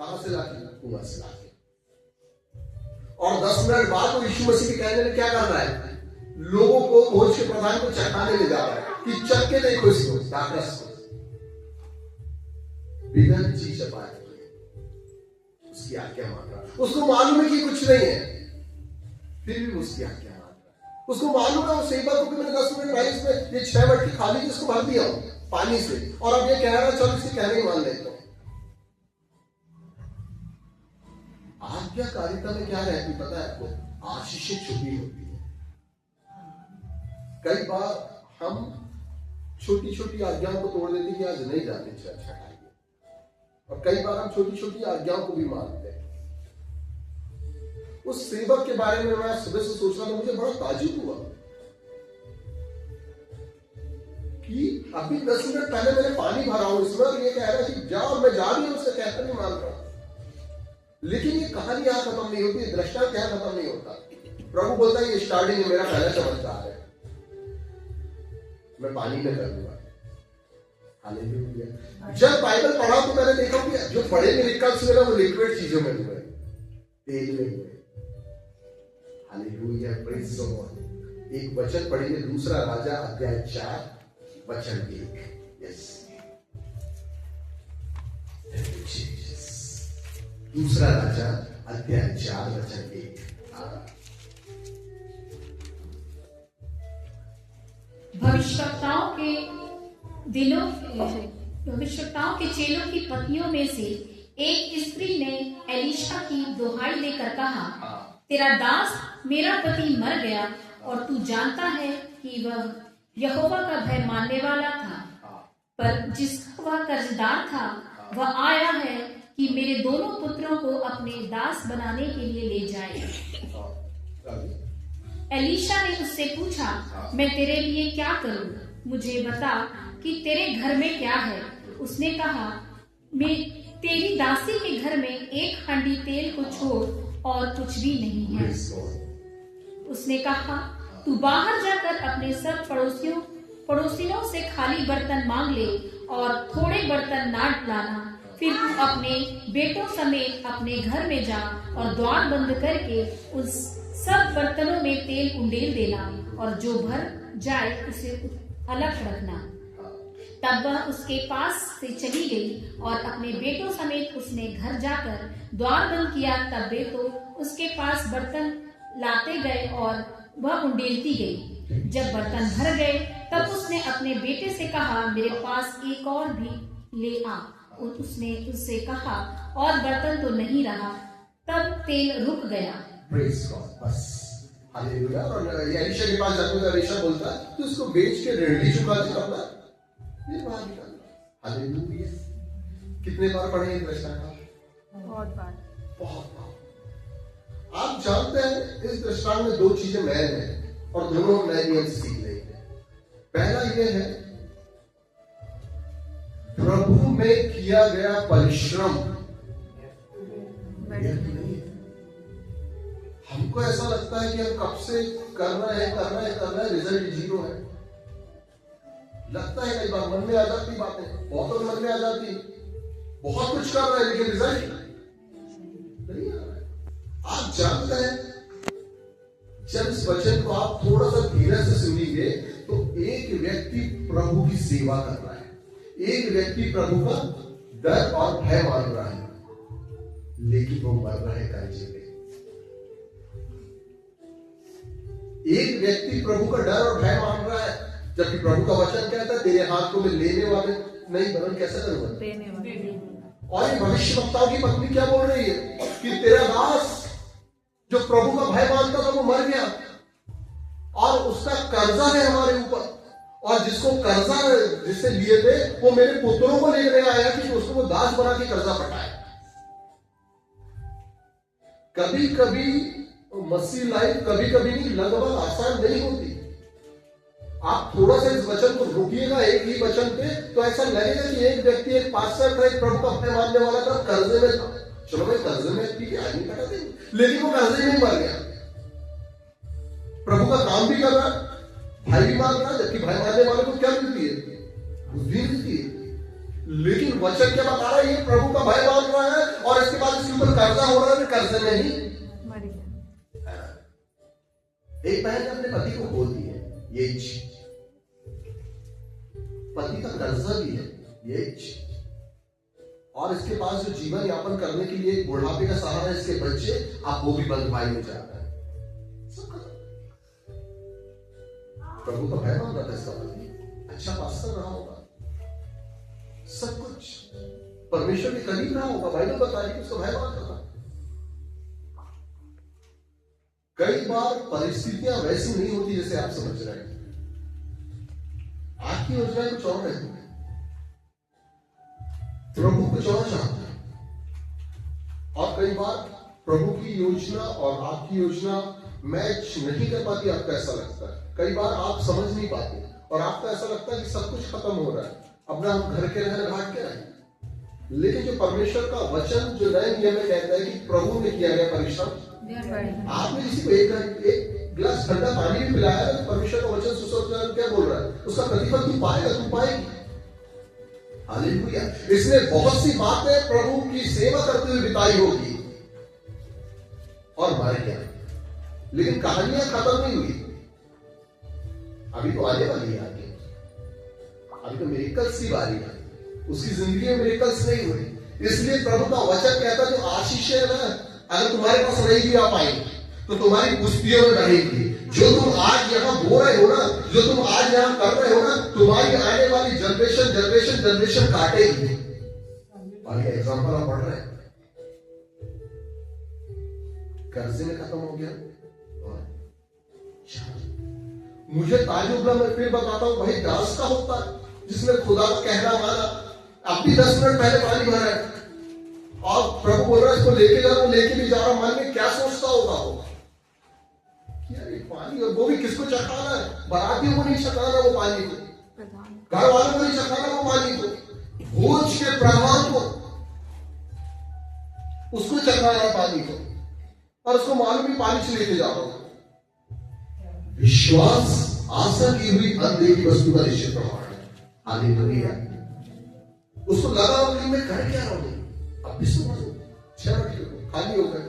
कहां से लाके? कुआं से लाके। और 10 मिनट बाद वो यीशु मसीह के कहने में क्या कर रहा है? लोगों को, भोज के प्रधान को चखाने ले जा रहा है कि चख के देखो इसको, दाखरस को। बिना चीज पाए उसकी आज्ञा मान रहा है। उसको मालूम है कि कुछ नहीं है, फिर भी उसकी आज्ञा मान रहा है। उसको मालूम है वो सेवा को, मैंने 10 मिनट पहले इसमें ये 6 मटकी खाली थी, इसको भर दिया पानी से, और अब ये कह रहा है चलो इसके कहने ही मान लेता हूं। आज्ञाकारिता में क्या रहती पता है आपको? आशीषें छुपी होती है। कई बार हम छोटी छोटी आज्ञाओं को तोड़ देते कि आज नहीं जाते चर्च हटाइए, और कई बार हम छोटी छोटी आज्ञाओं को भी मानते हैं। उस सेवक के बारे में मैं सुबह से सोच रहा था, मुझे बड़ा ताज्जुब हुआ कि अभी 10 मिनट पहले मैंने पानी भरा हूं इसमें, और ये कह रहा है कि जाओ, मैं जा भी हूं, उससे कहकर नहीं मान रहा। लेकिन ये कहानी यहां खत्म नहीं होती, दृष्टांत यहां खत्म नहीं होता। प्रभु बोलता है ये स्टार्टिंग है, मेरा पहला चमत्कार है, मैं पानी में कर दूंगा। हालेलुया। जब बाइबल पढ़ा तो मैंने देखा कि जो बड़े मिरेकल्स हुए ना वो लिक्विड चीजों में हुए, तेल में हुए। Hallelujah, praise the Lord. एक वचन पढ़िए, दूसरा राजा अध्याय 4 वचन 1। यस, दूसरा राजा अध्याय 4 वचन 1। भविष्यवक्ताओं के चेलों की पत्नियों में से एक स्त्री ने एलीशा की दुहाई लेकर कहा, तेरा दास मेरा पति मर गया, और तू जानता है कि वह यहोवा का भय मानने वाला था, पर जिसका वह कर्जदार था वह आया है कि मेरे दोनों पुत्रों को अपने दास बनाने के लिए ले जाए। एलीशा ने उससे पूछा, मैं तेरे लिए क्या करूं? मुझे बता कि तेरे घर में क्या है। उसने कहा, मैं तेरी दासी के घर में 1 हांडी तेल को छोड़ और कुछ भी नहीं है। उसने कहा, तू बाहर जाकर अपने सब पड़ोसियों से खाली बर्तन मांग ले और थोड़े बर्तन ना लाना। फिर तू अपने बेटों समेत अपने घर में जा और द्वार बंद करके उस सब बर्तनों में तेल उंडेल देना, और जो भर जाए उसे अलग रखना। तब वह उसके पास से चली गई और अपने बेटों समेत उसने घर जाकर द्वार बंद किया। तब बेटों उसके पास बर्तन लाते गए और वह उंडेलती गई। जब बर्तन भर गए तब उसने अपने बेटे से कहा, मेरे पास एक और भी ले आ। उसने उससे कहा, और बर्तन तो नहीं रहा। तब तेल रुक गया। Praise God. बस हालेलुया। और एलीशा के पास जाकर एलीशा बोलता है, तू इसको बेच के ऋण चुका दे अपना, ये बाहर निकाल। हालेलुया। कितने बार पढ़े ये दृष्टांत? बहुत बार। आप जानते हैं इस दृष्टांत में 2 चीजें मैन है, और दोनों नए नियम से सीख रही है। पहला ये है, प्रभु में किया गया परिश्रम हमको ऐसा लगता है कि हम कब से कर रहे हैं, रिजल्ट 0 है। लगता है कई बार मन में आ जाती बातें, बहुत मन में आ जाती, बहुत कुछ कर रहे हैं लेकिन रिजल्ट नहीं आ रहा है। आप जानते हैं जब इस वचन को आप थोड़ा सा धीरे से सुनेंगे तो एक व्यक्ति प्रभु की सेवा कर रहा है, एक व्यक्ति प्रभु का डर और भय मान रहा है, लेकिन वो मर रहा है कर्जे में। एक व्यक्ति प्रभु का डर और भय मान रहा है, जबकि प्रभु का वचन कहता है, तेरे हाथ को मैं लेने वाले नहीं बरन कैसे करूंगा, देने वाले। और ये भविष्यवक्ताओं की पत्नी क्या बोल रही है कि तेरा दास जो प्रभु का भय मानता था वो मर गया, और उसका कर्जा है हमारे ऊपर, और जिसको कर्जा जिससे लिए थे वो मेरे पुत्रों को लेकर आया कि उसको वो दास बना के कर्जा पटाए। कभी कभी मसीह लाइफ कभी कभी नहीं, लगभग आसान नहीं होती। आप थोड़ा सा इस वचन को रोकिएगा एक ही वचन पे, तो ऐसा लगेगा कि एक व्यक्ति, एक पास्टर था, एक प्रभु का भय मानने वाला था, कर्जे में था। चलो भाई कर्जे में ठीक है, आदमी कटा देंगे, लेकिन वो कर्जे में मर गया। प्रभु का काम भी कर रहा, भाई भी मांग रहा, जबकि भाई मानने वाले को क्या मिलती है, बुद्धि मिलती है। लेकिन वचन क्या बता रहा है, ये प्रभु का भय मान रहा है और इसके कर्जा हो रहा है, कर्जे में ही मर गया। एक बहन ने अपने पति को बोल दिया ये पति का कर्जा भी है ये, और इसके पास जो जीवन यापन करने के लिए बुढ़ापे का सहारा है, इसके बच्चे, आप वो भी बंधुआई में जा रहे हैं। प्रभु का भय मान रहा था इसका पति, अच्छा पास्टर रहा होगा, सब कुछ परमेश्वर के करीब रहा होगा, बाइबल बता रही है उसका भय मान रहा था। कई बार परिस्थितियां वैसी नहीं होती जैसे आप समझ रहे हैं, आपकी योजनाएं कुछ और रहती है, प्रभु कुछ और चाहता है, और कई बार प्रभु की योजना और आपकी योजना मैच नहीं कर पाती, आपको ऐसा लगता है। कई बार आप समझ नहीं पाते और आपको ऐसा लगता है कि सब कुछ खत्म हो रहा है, अपना हम घर के रहने भाग के रहे। लेकिन जो परमेश्वर का वचन जो नए नियम में कहता है कि प्रभु ने किया गया परिश्रम, आपने किसी को एक गिलास ठंडा पानी भी पिलाया है, तो परमेश्वर का वचन सुसमाचार क्या बोल रहा है, उसका प्रतिफल तू पाएगा, तू पाएगी। हालेलुया। इसने बहुत सी बातें प्रभु की सेवा करते हुए बिताई होगी और मर गया, लेकिन कहानियां खत्म नहीं हुई, अभी तो आने वाली है आगे, अभी तो मिरेकल्स की बारी है, उसकी जिंदगी में मिरेकल्स नहीं हुए। इसलिए प्रभु का वचन कहता है जो आशीष है ना, अगर तुम्हारे पास नहीं भी आ पाएंगे तो तुम्हारी पुष्टियों में रहेगी। जो तुम आज यहाँ बो रहे हो ना, जो तुम आज यहाँ कर रहे हो ना, तुम्हारी आने वाली जनरेशन जनरेशन जनरेशन काटेगी। और ये एग्जाम्पल हम पढ़ रहे हैं, कर्जे में खत्म हो गया। और मुझे ताजुब, मैं फिर बताता हूं, वही दास का होता है जिसने खुदा का कहना माना, अब भी 10 मिनट पहले पानी भरा है और प्रभु बोल रहा है इसको लेके जा, वो लेके भी जा रहा, मन में क्या सोचता होगा वो, यार ये पानी, और वो भी किसको चखाना है, बारातियों को नहीं चखाना वो पानी को, घर वालों को नहीं चखाना वो पानी को, भोज के प्रधान को, उसको चखाना पानी को, और उसको मालूम भी पानी से लेके जा रहा हूं। विश्वास आशा की हुई अनदेखी वस्तु का निश्चित प्रमाण है। हालेलुया। उसको लगा कि मैं कर क्या रहा हूं, अब भी सुना 6 मिनट खाली होकर,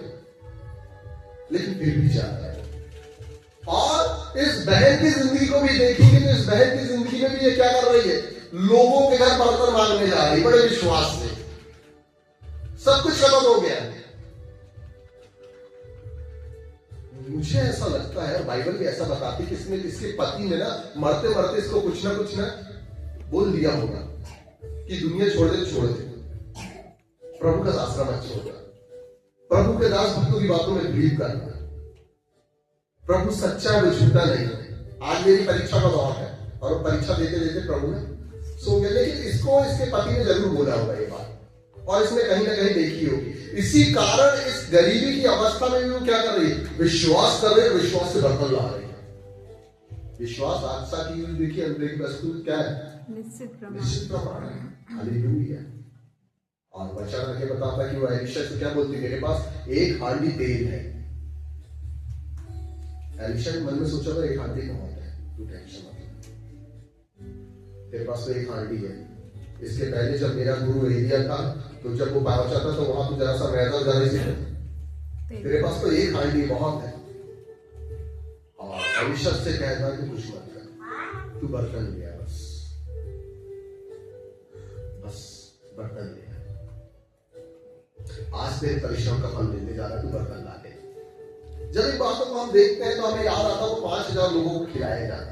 लेकिन फिर भी जा रहा है। और इस बहन की जिंदगी को भी देखेंगे तो इस बहन की जिंदगी में भी ये क्या कर रही है, लोगों के घर बर्तन मांगने जा रही, बड़े विश्वास से। सब कुछ खत्म हो गया। मुझे ऐसा लगता है, बाइबल भी ऐसा बताती कि इसके पति ने ना मरते मरते इसको कुछ ना बोल दिया होगा कि दुनिया छोड़ दे, प्रभु का शास्त्र मत छोड़ना, प्रभु के दास भक्तों की बातों में बिलीव करना, प्रभु सच्चा है, झूठा नहीं है। आज मेरी परीक्षा का दौर है और परीक्षा देते देते प्रभु ने सो गया, लेकिन इसको इसके पति ने जरूर बोला होगा ये बात, और इसने कहीं ना कहीं देखी होगी। इसी कारण इस गरीबी की अवस्था में भी वो क्या कर रही है, विश्वास कर रही है, विश्वास से बर्तन ला रही है। विश्वास आशा की हुई देखिए अनदेखी वस्तु क्या है, निश्चित प्रमाण है। हालेलुया। और वचन आगे बताता कि वो एलिशा से क्या बोलती, मेरे पास 1 हांडी तेल है। एलिशा मन में सोचा था 1 हांडी कहाँ है, तू टेंशन मत, तेरे पास तो 1 हांडी है। इसके पहले जब मेरा गुरु एलिया था, तो जब वो पहुंचा था तो वहां तो जरा सा मैदा जाने से, तेरे पास तो 1 हांडी बहुत है। और एलिशा से कहता कि कुछ मत कर, तू बर्तन ले आ, बस बर्तन ले आ, आज तेरे परिश्रम का फल मिलने जा रहा है, तू बर्तन ला दे। जब इन बातों को हम देखते हैं तो हमें याद आता है वो 5000 लोगों को खिलाया जाता।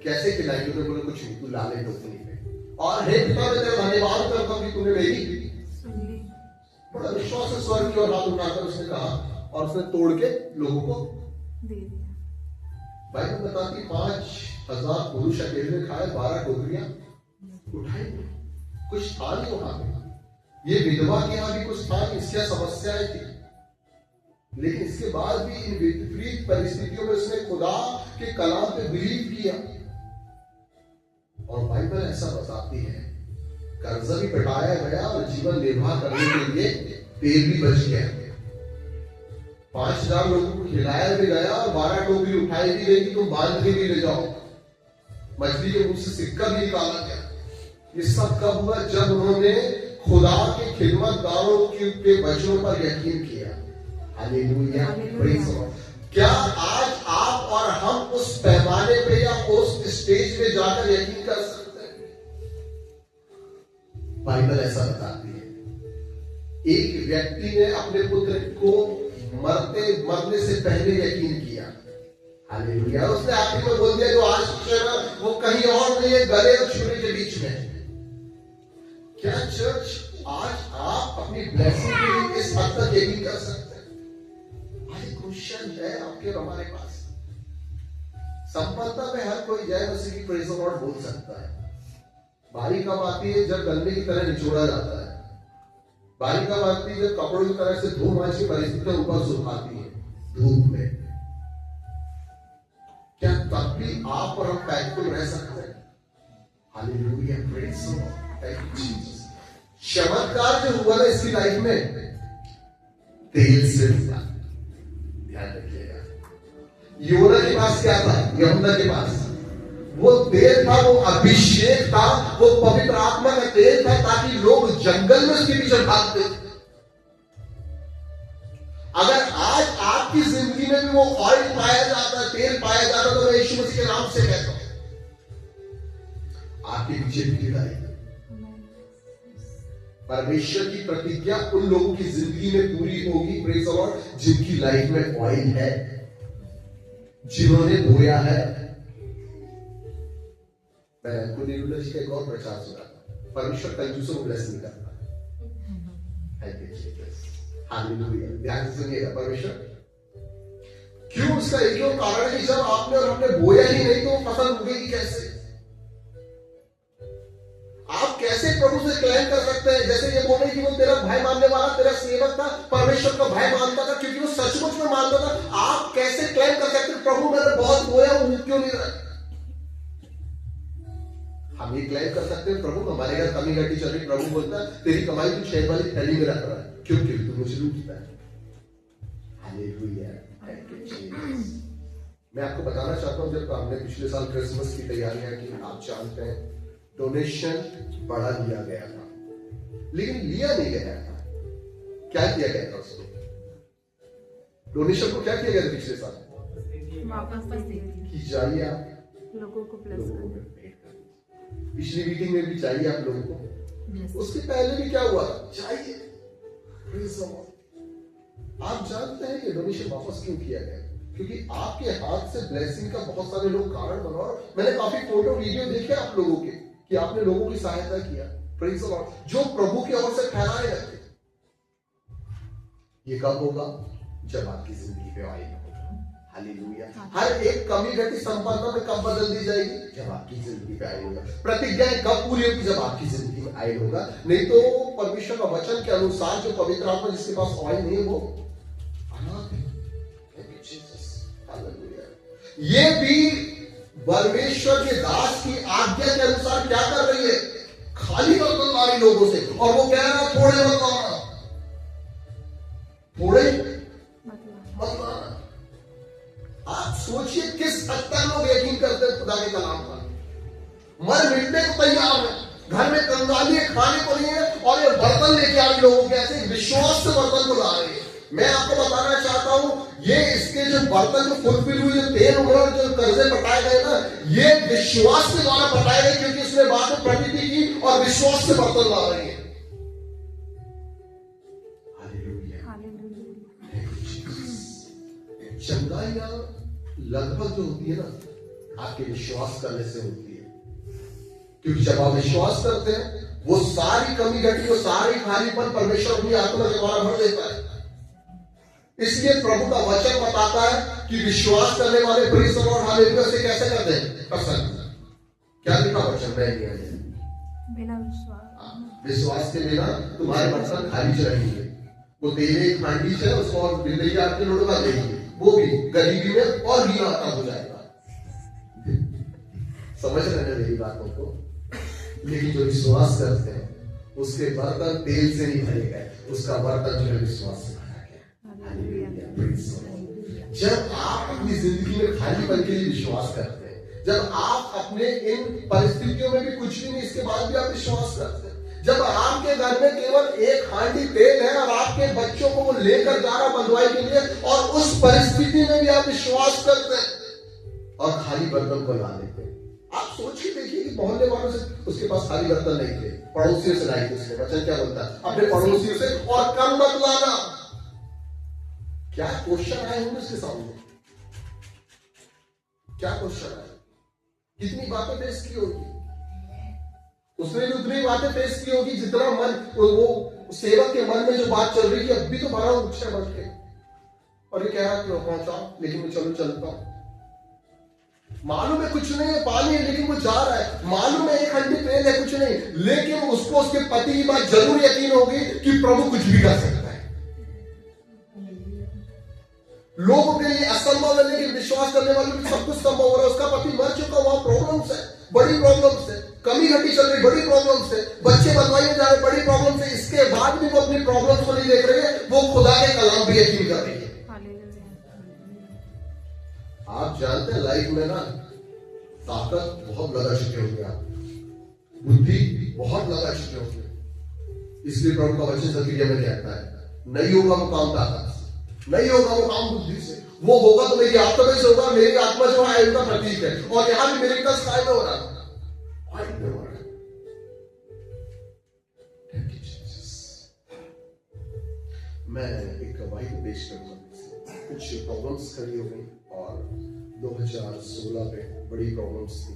कैसे खिलाएंगे, तो बोले कुछ नहीं, तू ला ले टोकरी में, और हे पिता मैं तेरा धन्यवाद करता हूं कि तूने मेरी सुनी। बड़ा विश्वास से स्वर्ग की ओर हाथ उठाकर उसने कहा, और उसने तोड़ के लोगों को दे दिया। बाइबल बताती 5000 पुरुष अकेले खाए, 12 टोकरियां उठाई, कुछ था नहीं वहां पे। ये विधवा के यहां भी कुछ था, इसकी समस्याएं थी, लेकिन इसके बाद भी इन विपरीत परिस्थितियों में उसने खुदा के कलाम पे बिलीव किया। और बाइबल ऐसा बताती है, कर्जा भी घटाया गया और जीवन निर्वाह करने के लिए तेल भी बच गया। 5000 लोगों को खिलाया भी गया और 12 टोकरी उठाई भी गई, तुम बांध के भी ले जाओ। मछली के मुंह से सिक्का भी निकाला गया। ये सब कब हुआ, जब उन्होंने खुदा के खिदमतगारों के वचनों पर यकीन किया। Hallelujah, praise the Lord. क्या आज आप और हम उस पैमाने पे या उस स्टेज पे जाकर यकीन कर सकते हैं? बाइबल ऐसा बताती है, एक व्यक्ति ने अपने पुत्र को मरने से पहले यकीन किया। हालेलुया। उसने आखिर में बोल दिया जो आज है वो कहीं और नहीं है, गले और छुरी के बीच में। क्या चर्च आज आप अपनी ब्लेसिंग के लिए इस हद तक यकीन कर सकते हैं? क्वेश्चन है आपके और हमारे पास। संपन्नता में हर कोई जय मसीह की प्रेज़ द लॉर्ड बोल सकता है। बारी कब आती है जब गन्ने की तरह निचोड़ा जाता है। बारी कब आती है जब कपड़ों की तरह से धूम आंच की परिस्थितियां ऊपर सुखाती है धूप में। क्या तब भी आप और हम थैंकफुल रह सकते हैं? Hallelujah, praise the Lord, thank you Jesus. चमत्कार जो हुआ ना इसकी लाइफ में तेल से हुआ। ध्यान रखिएगा, योना के पास क्या था? यहूदा के पास वो तेल था, वो अभिषेक था, वो पवित्र आत्मा का तेल था, ताकि लोग जंगल में उसके पीछे भागते। अगर आज आपकी जिंदगी में भी वो ऑयल पाया जाता है, तेल पाया जाता है, तो मैं यीशु मसीह के नाम से कहता हूं आपके पीछे भी गिराएगा। परमेश्वर की प्रतिज्ञा उन लोगों की जिंदगी में पूरी होगी, प्रेज़ द लॉर्ड, जिनकी लाइफ में ऑयल है, जिन्होंने बोया है। मैं कुर्नेलियुस जी का एक और प्रचार सुना था, परमेश्वर कंजूसों को ब्लेस नहीं करता। हालेलुया, ध्यान से सुनिएगा। परमेश्वर क्यों? उसका एक ही कारण है कि जब आपने और हमने बोया ही नहीं तो फसल उगेगी कैसे? आप कैसे प्रभु से क्लेम कर सकते हैं? जैसे ये बोले कि वो तेरा भाई मानने वाला तेरा सेवक था, परमेश्वर का भाई मानता था क्योंकि वो सचमुच में मानता था। आप कैसे क्लेम कर सकते हैं प्रभु मैंने बहुत बोया हूं, क्यों नहीं रहा? हम ये क्लेम कर सकते हैं प्रभु हमारे घर कमी घटी चल रही, प्रभु बोलता है तेरी कमाई तू शहर वाली थैली में रख रहा है, क्योंकि तू मुझे लूटता है। हालेलुया, मैं आपको बताना चाहता हूं, जब हमने पिछले साल क्रिसमस की तैयारियां की, आप जानते हैं डोनेशन बढ़ा दिया गया था, लेकिन लिया नहीं गया था। क्या किया गया था उसको? डोनेशन को क्या किया गया था पिछले साल? वापस कि जाइए आप लोगों को प्लस पिछली मीटिंग में भी चाहिए आप लोगों को, उसके पहले भी क्या हुआ? चाहिए। Praise the Lord. आप जानते हैं कि डोनेशन वापस क्यों किया गया? क्योंकि आपके हाथ से ब्लेसिंग का बहुत सारे लोग कारण बना, और मैंने काफी फोटो वीडियो देखे आप लोगों के कि आपने लोगों की सहायता किया। Praise the Lord. जो प्रभु की ओर से ठहराए रखे। ये कब होगा? जब आपकी जिंदगी पे आएगा। हालेलुया। हर एक कमी घटी संपन्नता में कब बदल दी जाएगी? जब आपकी जिंदगी पे आए होगा। प्रतिज्ञाएं कब पूरी होगी? जब आपकी जिंदगी में आए होगा। नहीं तो परमेश्वर का वचन के अनुसार जो पवित्र आत्मा जिसके पास ऑयल नहीं है वो अनाथ है। ये भी परमेश्वर के दास की आज्ञा के अनुसार क्या कर रही है? खाली बर्तन ला रही लोगों से, और वो कह रहा थोड़े मत लाना, थोड़े मत लाना। आप सोचिए किस हद तक लोग यकीन करते हैं खुदा के कलाम पर। मर मिटने को तैयार है, घर में कंगाली है, खाने को नहीं है, और ये बर्तन लेके आ रही लोगों के, ऐसे विश्वास से बर्तन को ला रही है। मैं आपको बताना चाहता हूं, ये इसके जो बर्तन जो फुलफिल हुए, जो तेल उगड़ा, जो कर्जे पटाए गए ना, ये विश्वास के द्वारा पटाए गए, क्योंकि इसने बात में प्रतिज्ञा की और विश्वास से बर्तन ला रही है। चंगाइयां लगभग जो होती है ना, आपके विश्वास करने से होती है। क्योंकि जब आप विश्वास करते हैं, वो सारी कमी घटी, वो सारी खालीपन परमेश्वर अपनी आत्मा के द्वारा भर देता है। इसलिए प्रभु का वचन बताता है कि विश्वास करने वाले प्रेज़ द लॉर्ड हालेलुया से कैसे करते हैं? प्रसन्न। क्या लिखा वचन में? बिना विश्वास, विश्वास के बिना तुम्हारे बर्तन खाली रहेंगे। वो तेल एक हांडी से उसको और बिल्ली आपके लुढ़का देगी, वो भी गरीबी में और भी आता हो जाएगा। समझ रहे हैं मेरी बातों को? लेकिन जो विश्वास करते हैं उसके बर्तन तेल से नहीं भरे गए, उसका बर्तन जो है विश्वास से भरा गया। जब आप अपनी जिंदगी में खालीपन के लिए विश्वास करते हैं, जब आप अपने इन परिस्थितियों में भी कुछ भी नहीं, इसके बाद भी आप विश्वास करते हैं, जब आपके घर में केवल एक हांडी तेल है और आपके बच्चों को वो लेकर जा रहा बंधुआई के लिए, और उस परिस्थिति में भी आप विश्वास करते हैं और खाली बर्तन को ला लेते हैं। आप सोच के देखिए कि मोहल्ले वालों से उसके पास खाली बर्तन नहीं थे, पड़ोसियों से लाई थी उसने। वचन क्या बोलता है? अपने पड़ोसियों से और कम मत लाना। क्या क्वेश्चन आए होंगे उसके सामने? क्या क्वेश्चन आए? कितनी बातें फेस की होगी उसने भी, उतनी बातें फेस की होगी जितना मन, वो सेवक के मन में जो बात चल रही है, अभी तो भरा उच्च बढ़ के, और ये कह रहा है पहुंचा, लेकिन मैं चलो चलता हूं। मालूम है कुछ नहीं है, पानी है, लेकिन वो जा रहा है। मालूम है एक हंडी तेल है, कुछ नहीं, लेकिन उसको उसके पति की बात जरूर यकीन होगी कि प्रभु कुछ भी कर सकता है। लोगों के लिए असंभव है, लेकिन विश्वास करने वालों के लिए सब कुछ संभव हो रहा है। उसका पति मर चुका, वहां प्रॉब्लम्स है, बड़ी प्रॉब्लम्स है, कमी घटी चल रही, बड़ी प्रॉब्लम्स है, बच्चे बंधुआई में जा रहे, बड़ी प्रॉब्लम्स है। इसके बाद भी वो अपनी प्रॉब्लम्स को नहीं देख रही है, वो खुदा के कलाम भी यकीन कर रही है। आप जानते हैं लाइफ में ना ताकत बहुत लगा चुके होंगे, आप बुद्धि बहुत लगा चुके होंगे। इसलिए प्रभु का वचन जकरिया में कहता है नहीं होगा वो काम ताकत से, नहीं होगा वो काम बुद्धि से, वो होगा तो मेरी आत्मा से होगा। मेरी आत्मा जो है उनका प्रतीक है, और यहां भी मेरे पास काय में हो रहा है, मैं एक गवाही को पेश करूंगा। कुछ प्रॉब्लम्स खड़ी हो गई और 2016 में बड़ी प्रॉब्लम्स थी,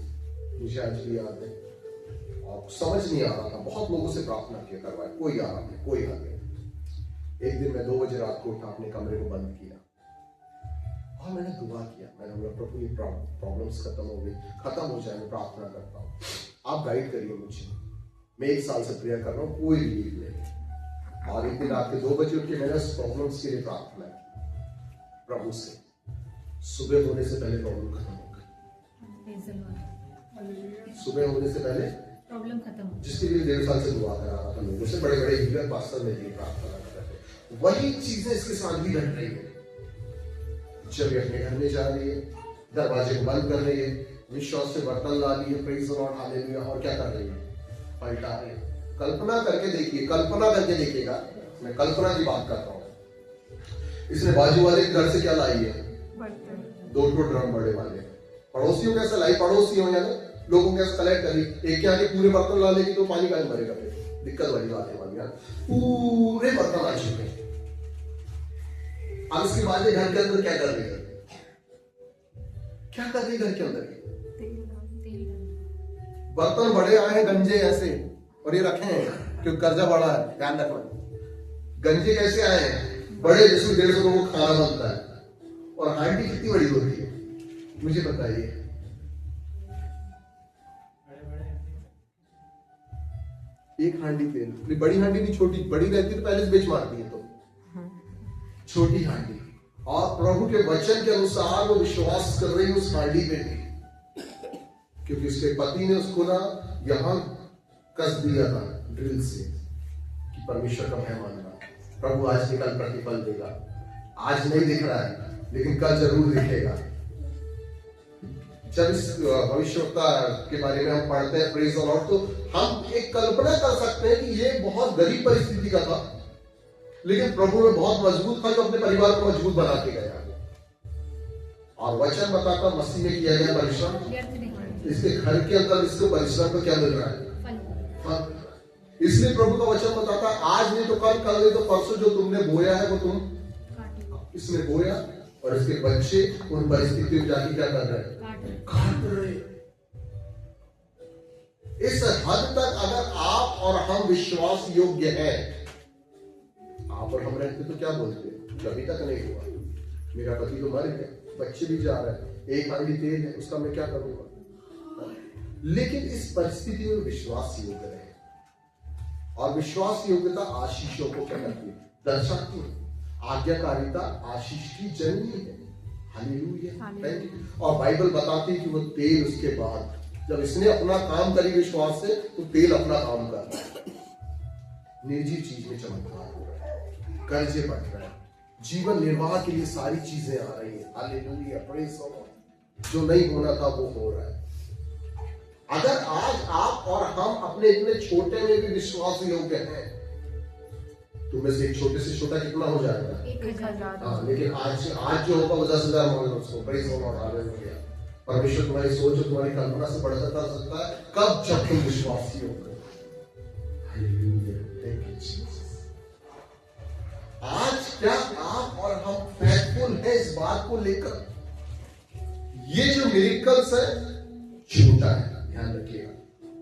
मुझे आज भी याद है, और समझ नहीं आ रहा था। बहुत लोगों से प्रार्थना किया, करवाया, कोई आराम नहीं, कोई हल नहीं। एक दिन मैं 2 बजे रात को उठा, अपने कमरे को बंद किया और मैंने दुआ किया। मैंने बोला प्रभु ये प्रॉब्लम्स खत्म हो गई, खत्म हो जाए, मैं प्रार्थना करता हूँ, आप गाइड करिए मुझे। मैं 1 साल से प्रेयर कर रहा हूँ, कोई रिलीफ नहीं। और एक दिन रात के 2 बजे उठ के मैंने उस प्रॉब्लम्स के लिए प्रार्थना की प्रभु से। सुबह होने से पहले प्रॉब्लम खत्म हो गई, सुबह होने से पहले प्रॉब्लम खत्म हो। जिसके लिए 1.5 साल से दुआ करा रहा था लोगों से, बड़े बड़े हीलर पास्टर ने भी प्रार्थना कर रहे थे, वही चीजें इसके साथ भी घट रही है। जब ये अपने घर में जा रही है, दरवाजे को बंद कर रही है, विश्वास से बर्तन ला रही है, प्रेज़ द लॉर्ड, हालेलुया, और क्या कर रही है? पलटा रही है। कल्पना करके देखिए, कल्पना करके देखिएगा, मैं कल्पना की बात करता हूँ। इसने बाजू वाले के घर से क्या लाई है? 2 ड्रम बड़े वाले। पड़ोसियों कैसे लाई? पड़ोसियों यानी लोगों कैसे कलेक्ट करी? एक के आगे पूरे बर्तन ला लेगी तो पानी का भरेगा, दिक्कत वाली बात है। पूरे बर्तन आ चुके हैं। अब इसके बाद घर के अंदर क्या कर रही है? क्या कर रही घर के अंदर? बर्तन बड़े आए हैं, गंजे ऐसे, और ये रखे हैं क्योंकि कर्जा बड़ा है, ध्यान रखना। गंजे कैसे आए हैं? बड़े, जिसमें 150 लोगों को खाना बनता है। और हांडी कितनी बड़ी होती है मुझे बताइए? एक हांडी तेल, बड़ी हांडी नहीं, छोटी। बड़ी रहती तो पहले से बेच मारती है, तो छोटी हांडी। और प्रभु के वचन के अनुसार वो विश्वास कर रही है उस हांडी पे भी, क्योंकि उसके पति ने उसको ना यहां कस दिया था ड्रिल से कि परमेश्वर का भय मानना, प्रभु आज निकल प्रतिफल देगा। आज नहीं दिख रहा है, लेकिन कल जरूर दिखेगा। जब इस भविष्यवक्ता के बारे में हम पढ़ते हैं, प्रेज़ द लॉर्ड, तो हम एक कल्पना कर सकते हैं कि ये बहुत गरीब परिस्थिति का था, लेकिन प्रभु में बहुत मजबूत था, जो अपने परिवार को मजबूत बना के गया। और वचन बताता मसीह में किया गया परिश्रम, इसके घर के अंदर इसको परिश्रम को क्या मिल रहा है? इसलिए प्रभु का वचन बताता आज नहीं तो कल, कल नहीं तो परसों, जो तुमने बोया है वो तुम इसमें बोया, और इसके बच्चे उन परिस्थितियों में जाके क्या कर रहे हैं? काट रहे। इस हद तक अगर आप और हम विश्वास योग्य हैं, आप और हम रहते तो क्या बोलते? कभी तक नहीं हुआ, मेरा पति तो मर गया, बच्चे भी जा रहे हैं, एक हांडी तेल है, उसका मैं क्या करूंगा? लेकिन इस परिस्थिति में विश्वास योग्य रहे, और विश्वास योग्यता आशीषों को क्या करती है? दर्शाती है। आज्ञाकारिता आशीष की जननी है। हालेलुया। और बाइबल बताती है कि वो तेल उसके बाद, जब इसने अपना काम करी विश्वास से, तो तेल अपना काम कर रहा है। निर्जीव चीज में चमत्कार हो रहा है, कर्जे बढ़ रहे हैं, जीवन निर्वाह के लिए सारी चीजें आ रही है। Hallelujah, praise the Lord. जो नहीं होना था वो हो रहा है। अगर आज आप और हम अपने इतने छोटे में भी विश्वास योग्य हैं, तो में से एक छोटे से छोटा कितना हो जाएगा? 1000। हाँ, लेकिन आज जो होगा वो 10,000 मान लो उसको। Praise the Lord, hallelujah. परमेश्वर तुम्हारी सोच और तुम्हारी कल्पना से बढ़कर कर सकता है, कब? जब तुम विश्वासी होगे। Hallelujah, thank you Jesus. आज क्या आप और हम फैक्टफुल है इस बात को लेकर? ये जो मिरेकल्स है छोटा है, ध्यान रखिएगा।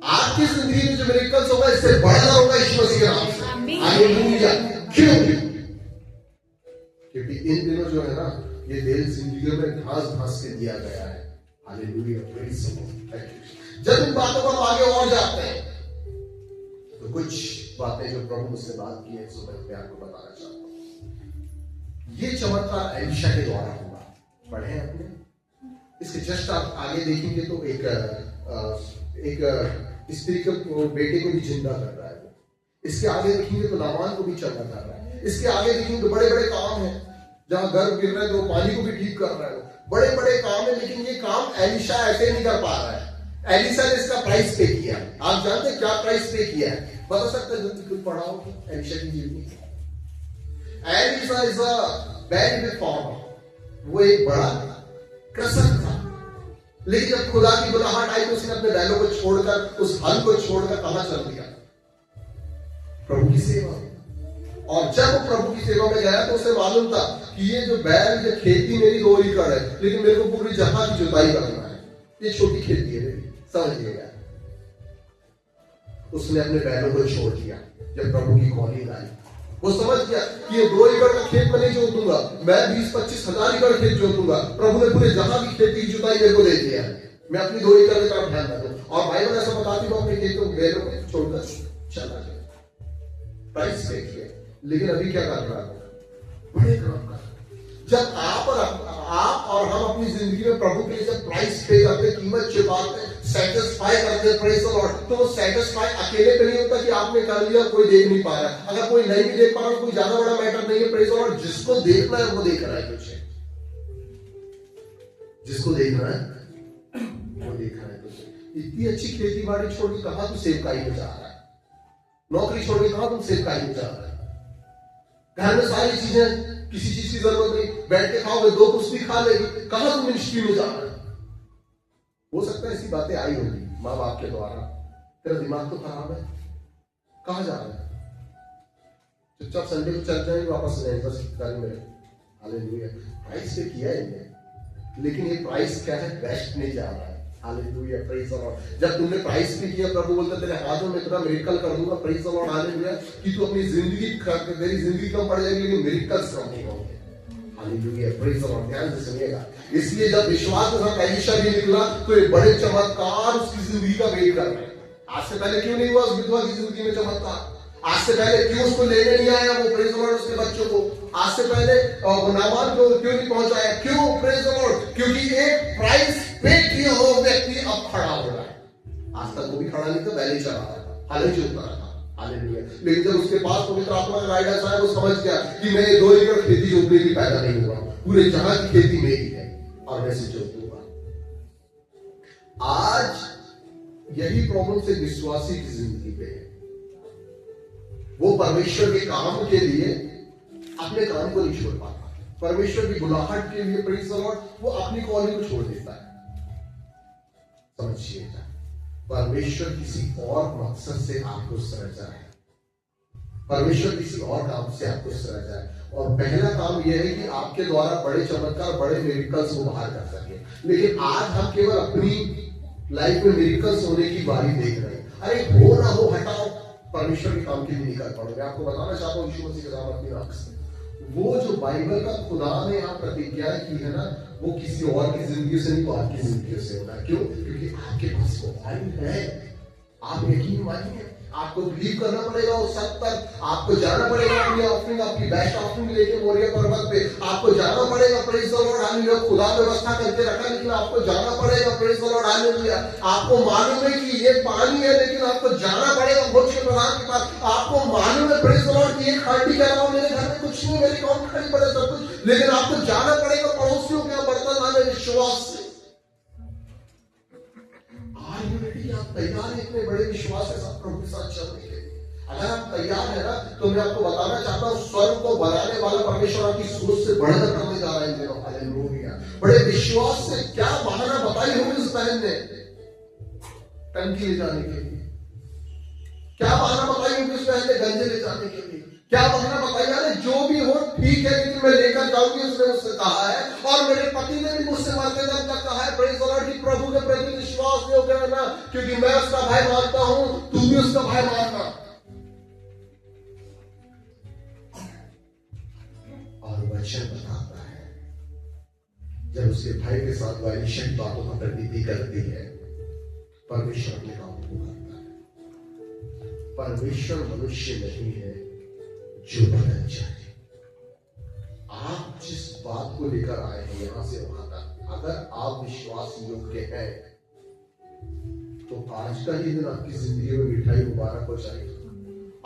आपकी जिंदगी में जो मिरेकल्स होगा इससे बड़ा होगा यीशु मसीह के नाम से। हालेलुया। क्यों? क्योंकि इन दिनों जो है ना, ये दिल जिंदगी में घास के दिया गया है। Hallelujah, praise the Lord. जब इन बातों पर आगे और जाते हैं तो कुछ बातें जो प्रभु मुझसे बात की है, सो मैं आपको बताना चाहता हूं। ये चमत्कार एलीशा के द्वारा हुआ। पढ़े हैं आपने? इसके जस्ट आप आगे देखेंगे तो एक स्त्री के बेटे को भी जिंदा कर रहा है। इसके आगे देखेंगे तो नामान को भी चंगा कर रहा है। इसके आगे देखेंगे तो बड़े बड़े काम हैं, जहां गर्भ गिर रहा है तो पानी को भी ठीक कर रहा है। बड़े बड़े काम है, लेकिन ये काम एलीशा ऐसे नहीं कर पा रहा है। एलीशा ने इसका प्राइस पे किया। आप जानते हैं क्या प्राइस पे किया है? बता सकते हैं? जल्दी कुछ पढ़ाओ एलीशा की जीवनी। Elisha is a very big farmer. वो एक बड़ा कृषक था, लेकिन जब खुदा की बुलाहट आई तो उसने अपने बैलों को छोड़कर, उस हल को छोड़कर कहां चल दिया? प्रभु की सेवा। और जब वो प्रभु की सेवा में गया तो उसे मालूम था कि ये जो बैल, ये खेती मेरी 2 एकड़ है, लेकिन मेरे को पूरी जहां की जुताई करना है। ये छोटी खेती है मेरी, समझिएगा। उसने अपने बैलों को छोड़ दिया। जब प्रभु की कॉलिंग आई, वो समझ गया कि ये 2 एकड़ का खेत में नहीं जोतूंगा, मैं 20-25 हजार एकड़ खेत जोतूंगा। प्रभु ने पूरे जहां की खेती की जुताई मेरे को दे दिया है, मैं अपनी 2 एकड़ की तरफ ध्यान रखूं। और बाइबल ऐसा बताती है, अपने खेतों बैलों को छोड़कर चला गया। प्राइस पे किया। लेकिन अभी क्या कर रहा है? बड़े काम कर। जब आप और हम अपनी जिंदगी में प्रभु के लिए जब प्राइस पे करते, कीमत चुकाते, सेटिस्फाई करते, प्रेज़ द लॉर्ड, तो वो सेटिस्फाई अकेले पे नहीं होता कि आपने कर लिया कोई देख नहीं पा रहा। अगर कोई नहीं भी देख पा रहा तो कोई ज्यादा बड़ा मैटर नहीं है। प्रेज़ द लॉर्ड, जिसको देखना है वो देख रहा है। कुछ जिसको देखना है वो देख रहा है। कुछ इतनी अच्छी खेती बाड़ी छोड़ के कहां तू सेवकाई में जा रहा है? नौकरी छोड़ के कहां तुम सेवकाई में जा रहा है? घर में सारी चीजें, किसी चीज की जरूरत नहीं, बैठ के खाओगे, 2 कुश्ती खा लेगी, कहां तुम मिनिस्ट्री में जा रहे हो? हो सकता है ऐसी बातें आई होगी माँ बाप के द्वारा। तेरा दिमाग तो खराब है, कहां जा रहा है? चुपचाप संडे को चल जाएंगे, वापस जाएंगे बस घर में। हालेलुया। प्राइस पे किया है, लेकिन ये प्राइस क्या है? वेस्ट नहीं जा रहा है। Hallelujah, praise the Lord. जब तुमने प्राइस पे किया, प्रभु बोलता तेरे हाथों में इतना मिरेकल कर दूंगा, प्रेज़ द लॉर्ड, हालेलुया, कि तू अपनी जिंदगी, तेरी जिंदगी कम पड़ जाएगी लेकिन मिरेकल्स कम नहीं होंगे। Hallelujah, praise the Lord. ध्यान से सुनिएगा। इसलिए जब विश्वास के साथ एलीशा भी निकला तो एक बड़े चमत्कार उसकी जिंदगी का वेट कर रहे हैं। आज से पहले क्यों नहीं हुआ उस विधवा की जिंदगी में चमत्कार? आज से पहले क्यों उसको लेने नहीं आया वो, प्रेज़ द लॉर्ड, उसके बच्चों को? आज से पहले नामान को क्यों नहीं पहुंचाया? क्यों? प्रेज़ द लॉर्ड, क्योंकि एक प्राइस पे किया हुआ व्यक्ति अब खड़ा हो रहा है। आज तक वो भी खड़ा नहीं था, पहले चला रहा था, हाले चलता रहा था। हालेलुया। लेकिन जब उसके पास पवित्र आत्मा का गाइडेंस आया, वो समझ गया कि मैं 2 एकड़ खेती जोतने की पैदा नहीं हुआ, पूरे जहां की खेती मेरी है और मैं इसे जोतूंगा। आज यही प्रॉब्लम से विश्वासी की जिंदगी पे है। वो परमेश्वर के काम के लिए अपने काम को नहीं छोड़ पाता, परमेश्वर की बुलाहट के लिए, प्रेज़ द लॉर्ड, वो अपनी कॉलिंग को छोड़ देता है। समझिएगा, परमेश्वर किसी और मकसद से आपको सृजा है, परमेश्वर किसी और काम से आपको सृजा है। और पहला काम यह है कि आपके द्वारा बड़े चमत्कार, बड़े मिरेकल्स वो बाहर कर सके। लेकिन आज हम केवल अपनी लाइफ में मिरेकल्स होने की बारी देख रहे हैं। अरे हो ना हो, हटाओ, परमेश्वर के काम के लिए नहीं कर पाऊंगा। मैं आपको बताना चाहता हूँ यीशु मसीह के नाम अपनी आंख से, वो जो बाइबल का खुदा ने यहाँ प्रतिज्ञा की है ना, वो किसी और की जिंदगी से नहीं, वो आपकी जिंदगी से होना। क्यों? क्योंकि आपके पास वो ऑयल है। आप यकीन मानिए, आपको बिलीव करना पड़ेगा उस हद तक। आपको जाना पड़ेगा अपनी ऑफरिंग, आपकी बेस्ट ऑफरिंग लेके मोरिया पर्वत पे आपको जाना पड़ेगा। Praise the Lord, hallelujah. खुदा व्यवस्था करके रखा, लेकिन आपको जाना पड़ेगा। Praise the Lord, hallelujah. आपको मालूम है कि ये पानी है, लेकिन आपको जाना पड़ेगा भोज के प्रधान के पास। आपको मालूम है, प्रेज़ द लॉर्ड, कि ये खाटी कह रहा हूं, मेरे घर में कुछ नहीं, मेरी कौन खाली पड़े सब कुछ, लेकिन आपको जाना पड़ेगा पड़ोसियों के बर्तन लाने विश्वास से। Are you ready? तैयार हैं इतने बड़े विश्वास के साथ प्रभु के साथ चलने के लिए? अगर आप तैयार है ना, तो मैं आपको बताना चाहता हूँ, स्वर्ग को बनाने वाला परमेश्वर आपकी सोच से बढ़कर करने जा रहा है इन दिनों। हालेलुया। बड़े विश्वास से क्या बहाना बताई होगी उस बहन ने टंकी ले जाने के लिए, क्या बहाना बताई होगी उस बहन ने गंजे ले जाने के लिए, क्या बहाना बताई? यार जो भी हो ठीक है, लेकिन मैं लेकर जाऊंगी, उसने मुझसे कहा है। और मेरे पति ने भी मुझसे मरते दम तक कहा है, प्रेज़ द लॉर्ड, कि प्रभु के प्रति विश्वास नहीं होगा ना, क्योंकि मैं उसका भाई मानता हूं, तू भी उसका भाई मानना। और वचन बताता है, जब उसके भाई के साथ वाली शक बातों का प्रतीति करती है, परमेश्वर अपने काम को करता है। परमेश्वर मनुष्य नहीं है जो बदल जाए। आप जिस बात को लेकर आए हैं यहां से वहां तक, अगर आप विश्वास योग्य हैं, तो आज का ही दिन आपकी जिंदगी में मिठाई मुबारक हो जाएगी।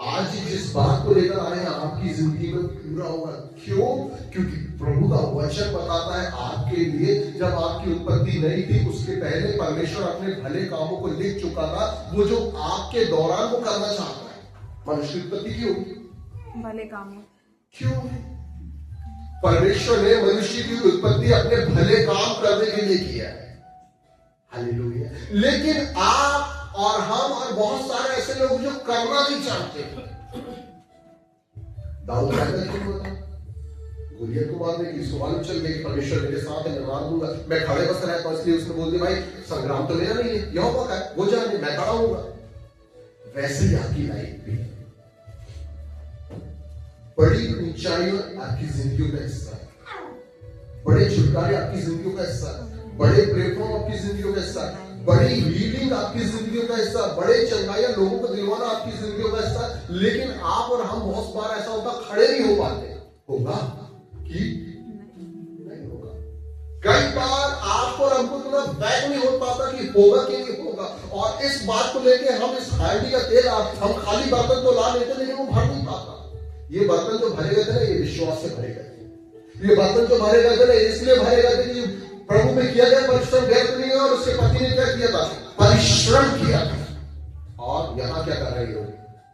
आज जिस बात को लेकर आए हैं आपकी जिंदगी में पूरा होगा। क्यों? क्योंकि प्रभु का वचन बताता है आपके लिए, जब आपकी उत्पत्ति नहीं थी उसके पहले परमेश्वर अपने भले कामों को लिख चुका था, वो जो आपके दौरान वो करना चाहता है। मनुष्य की उत्पत्ति क्यों? भले काम। क्यों? परमेश्वर ने मनुष्य की उत्पत्ति अपने भले काम करने के लिए किया है। हालेलुया। लेकिन आप और हम और बहुत सारे ऐसे लोग जो करना नहीं चाहते। दाऊद पैदा क्यों हुआ था? गोलियत को मारने की सवाल चल गया कि परमेश्वर मेरे साथ है, मैं मार दूंगा, मैं खड़े बस रहता हूं, इसलिए उसने बोल दिया, भाई संग्राम तो मेरा नहीं है, यहोवा का है, वो जाने, मैं खड़ा हूंगा। वैसे ही आपकी लाइफ भी बड़ी ऊंचाइयों आपकी जिंदगी का हिस्सा है, बड़े छुटकारे आपकी जिंदगी का हिस्सा है, बड़े प्लेटफॉर्म आपकी जिंदगी का हिस्सा है, बड़ी हीलिंग आपकी जिंदगी का हिस्सा, बड़े चंगाइयां लोगों को दिलवाना आपकी जिंदगी का हिस्सा। लेकिन आप और हम बहुत बार ऐसा होता, खड़े नहीं हो पाते। होगा कि नहीं होगा? कई बार आपको और हमको इतना बैक नहीं हो पाता कि होगा कि नहीं होगा। और इस बात को लेके हम इस हांडी का तेल हम खाली बर्तन तो ला लेते, लेकिन वो भर नहीं पाता। ये बर्तन जो भरे गए थे ना, ये विश्वास से भरे गए थे। ये बर्तन जो भरे गए थे ना, इसलिए भरे गए थे कि प्रभु में किया गया परिश्रम व्यर्थ नहीं है। और उसके पति ने क्या किया था? परिश्रम किया था। और यहां क्या कर रहे हो?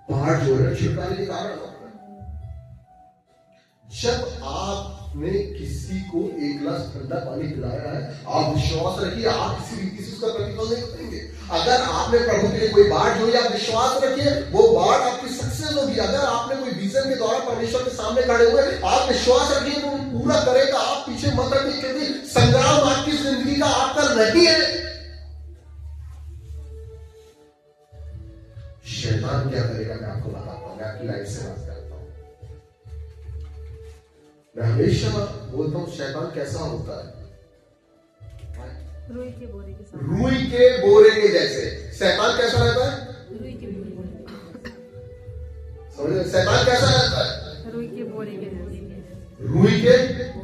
पहाड़ जो है छुटकारे के कारण। जब आपने किसी को एक गिलास ठंडा पानी पिलाया है, आप विश्वास रखिए, आप किसी रीति से उसका प्रतिफल नहीं करेंगे। अगर आपने प्रभु के लिए कोई बाढ़ जोई, आप विश्वास रखिए वो बाढ़ आपकी सक्सेस होगी। अगर आपने कोई विजन के द्वारा परमेश्वर के सामने खड़े हुए, आप विश्वास रखिए वो पूरा करेगा। आप पीछे मत रखिए, क्योंकि संग्राम आपकी जिंदगी का आपका नहीं है। शैतान क्या करेगा मैं आपको बताता हूं, मैं आपकी लाइफ से बात करता हूं। मैं हमेशा बोलता हूं शैतान कैसा होता है? रुई के बोरे के साथ। रुई के बोरे के जैसे। शैतान कैसा रहता है? रुई के बोरे। समझे? शैतान कैसा रहता है? रुई के बोरे के जैसे। रुई के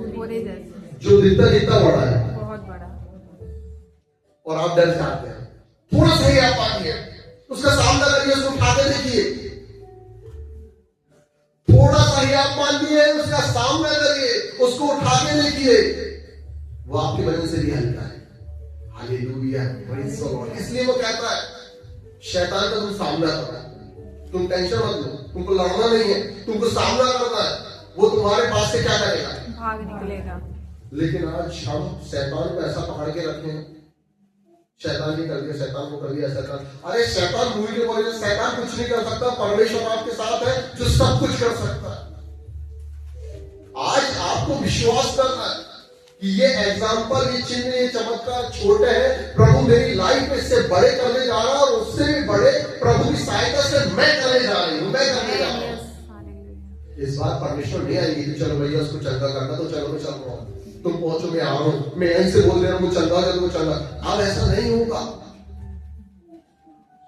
बोरे जैसे। जो दिखता कितना बड़ा है, बहुत बड़ा। और आप डर जाते हैं। थोड़ा सा ही आप पानी है, उसका सामना करिए, उसको उठा के देखिए। थोड़ा सा ही आप मानिए, उसका सामना करिए, उसको उठा के देखिए, वो आपकी वजह से भी हल्का है। Hallelujah, praise the Lord. इसलिए वो कहता है शैतान का तुम सामना करना, तुम टेंशन मत लो, तुमको लड़ना नहीं है, तुमको सामना करना है। वो तुम्हारे पास से क्या करेगा? भाग निकलेगा। लेकिन आज हम शैतान को ऐसा पकड़ के रखे हैं, शैतान ने कर दिया, शैतान को कर दिया, शैतान। अरे शैतान रूही के बोले, शैतान कुछ नहीं कर सकता, परमेश्वर आपके साथ है जो सब कुछ कर सकता है। आज आपको विश्वास करना है कि ये एग्जाम्पल, ये चिन्ह, ये चमत्कार छोटे हैं, प्रभु मेरी लाइफ में इससे बड़े करने जा रहा है, और उससे भी बड़े प्रभु की सहायता से मैं करने जा रही हूं, मैं करने जा रहा हूं। इस बार परमेश्वर नहीं आएंगे कि चलो भैया उसको चंगा करना, तो चलो मैं चल रहा हूं, तुम पहुंचो मैं आ रहा हूं, मैं यहीं से बोल दे रहा हूं चंगा हो जाए, चंगा। अब ऐसा नहीं होगा।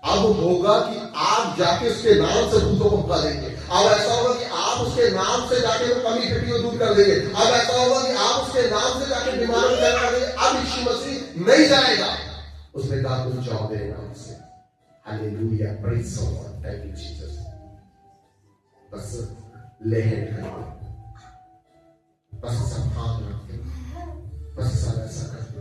अब होगा कि आप जाके उसके नाम से भूतों को भगा देंगे। अब ऐसा होगा कि आप उसके नाम से जाके वो कमी कटी को दूर कर देंगे। अब ऐसा होगा कि आप उसके नाम से जाके बीमारों को चंगा कर देंगे। अब यीशु मसीह नहीं जाएगा, उसने कहा तुम जाओ मेरे नाम से। Hallelujah, praise the Lord, thank you Jesus. बस लेहन करो, बस सब हाथ रखते, बस सब ऐसा करते,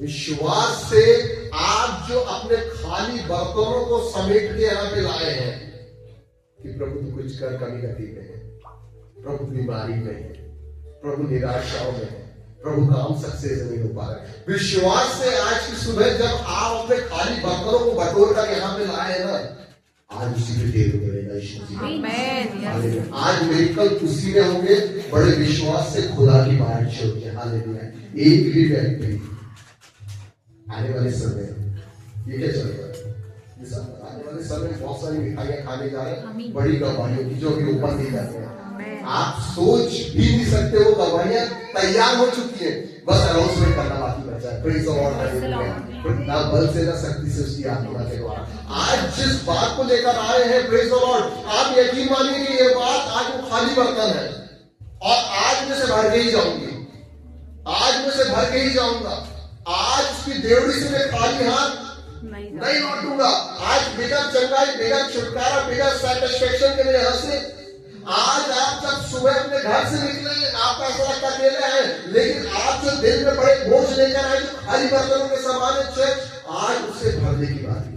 विश्वास से आप जो अपने खाली बर्तनों को समेट के यहां पे लाए हैं कि प्रभु तू कुछ कर कमी गति में है, प्रभु बीमारी में है, प्रभु निराशाओं में है, प्रभु काम सक्सेस नहीं हो पा रहा है। विश्वास से आज की सुबह जब आप अपने खाली बर्तनों को बटोर कर यहाँ पे लाए हैं ना, आज उसी पे देर करेगा यीशु जी। आमेन। आज मेरिकल उसी में होंगे। बड़े विश्वास से खुदा की बारिश होगी। हालेलुया। एक भी व्यक्ति आने वाले समय ये क्या चलेगा, आने वाले समय में बहुत सारी मिठाइयां खाने जा रहे हैं, बड़ी गवाहियों की जो अभी ओपन नहीं करते हैं। आप सोच भी नहीं सकते वो गवाहियां तैयार हो चुकी है, बस अनाउंसमेंट करना बाकी बचा है। Praise the Lord. हालेलुया। ना बल से ना शक्ति से उसकी आत्मा के द्वारा आज जिस बात को लेकर आए हैं, प्रेज़ द लॉर्ड, आप यकीन मानिए कि ये बात आज वो खाली बर्तन है और आज में से भर के ही जाऊंगी, आज में से भर के ही जाऊंगा। आज उसकी देवड़ी से मैं खाली हाथ नहीं लौटूंगा। आज बिना चंगाई, बिना छुटकारा, बिना सेटिस्फेक्शन के मेरे यहां से। आज आप जब सुबह अपने घर से निकले, आपका ऐसा लगता अकेले हैं, लेकिन आप जो दिल में बड़े बोझ लेकर आए, जो खाली बर्तनों के समान है चर्च, आज उससे भरने की बात है।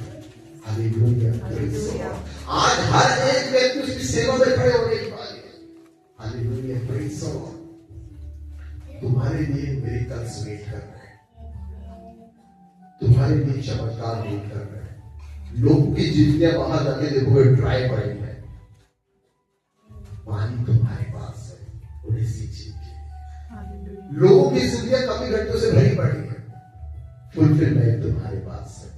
हालेलुया। आज हर एक व्यक्ति उसकी सेवा में खड़े होने की बात है। हालेलुया। Praise the Lord. तुम्हारे लिए मेरी तरस वेट कर रहे हैं, तुम्हारे लिए चमत्कार वेट कर रहे हैं। लोगों की जिंदगियां बाहर जाके देखोगे ड्राई पड़ी है, पानी तुम्हारे पास है, उन्हें सींचिए। लोगों की जिंदगियां कभी घंटों से भरी पड़ी है, फुलफिलमेंट तुम्हारे पास है,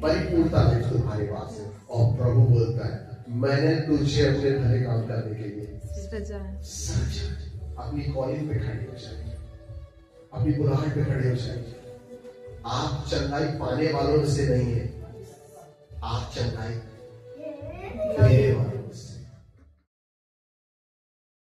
परिपूर्णता तुम्हारे पास है। और प्रभु बोलता है मैंने तुझे अपने भले काम करने के लिए सजा। अपनी कॉलिंग पे खड़े हो जाइए, अपनी बुलाहट पे खड़े हो जाइए। आप चंगाई पाने वालों से नहीं है, आप चंगाई